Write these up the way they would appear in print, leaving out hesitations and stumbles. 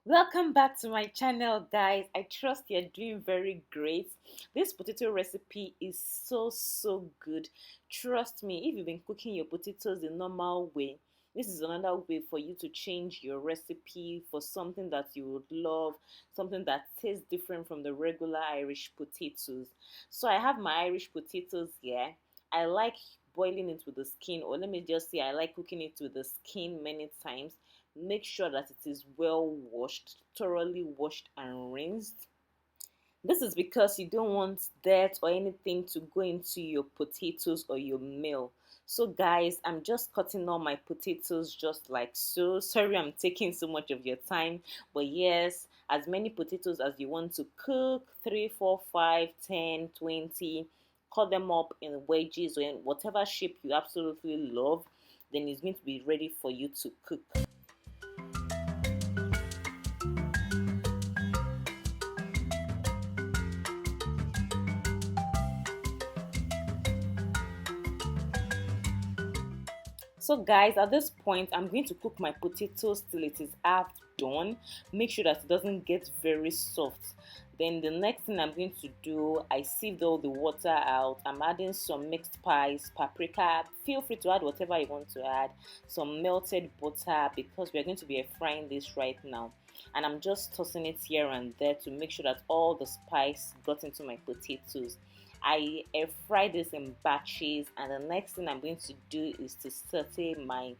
Welcome back to my channel, guys. I trust you're doing very great. This potato recipe is so good. Trust me, if you've been cooking your potatoes the normal way, this is another way for you to change your recipe for something that you would love, something that tastes different from the regular Irish potatoes. So I have my Irish potatoes here. I like boiling it with the skin, or let me just say I like cooking it with the skin many times. Make sure that it is well washed, thoroughly washed and rinsed. This is because you don't want dirt or anything to go into your potatoes or your meal. So guys, I'm just cutting all my potatoes just like so. Sorry I'm taking so much of your time, but yes, as many potatoes as you want to cook, 3, 4, 5, 10, 20. Cut them up in wedges or in whatever shape you absolutely love, then it's going to be ready for you to cook. So guys, at this point, I'm going to cook my potatoes till it is half done. Make sure that it doesn't get very soft. Then the next thing I'm going to do, I sieved all the water out. I'm adding some mixed spice, paprika. Feel free to add whatever you want to add. Some melted butter because we're going to be frying this right now. And I'm just tossing it here and there to make sure that all the spice got into my potatoes. I air fry this in batches, and the next thing I'm going to do is to saute my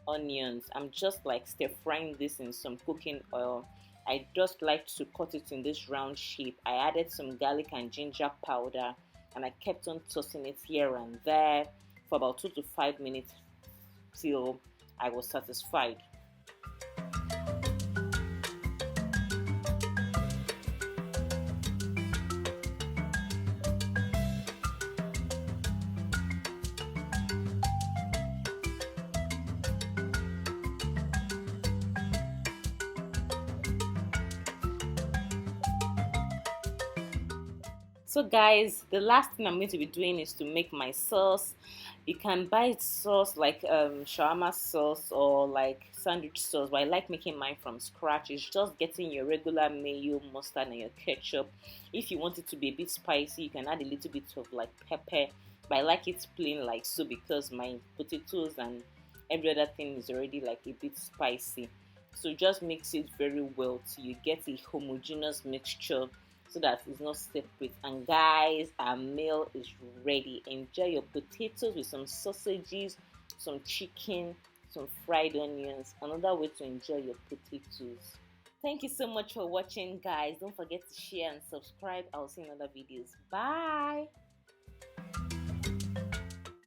onions. I'm just like stir frying this in some cooking oil. I just like to cut it in this round shape. I added some garlic and ginger powder, and I kept on tossing it here and there for about 2 to 5 minutes till I was satisfied. So guys, the last thing I'm going to be doing is to make my sauce. You can buy sauce like shawarma sauce or like sandwich sauce, but I like making mine from scratch. It's just getting your regular mayo, mustard, and your ketchup. If you want it to be a bit spicy, you can add a little bit of like pepper, but I like it plain like so because my potatoes and every other thing is already like a bit spicy. So just mix it very well till you get a homogeneous mixture so that it's not separate. And guys, our meal is ready. Enjoy your potatoes with some sausages, some chicken, some fried onions. Another way to enjoy your potatoes. Thank you so much for watching, guys. Don't forget to share and subscribe. I'll see you in other videos. Bye.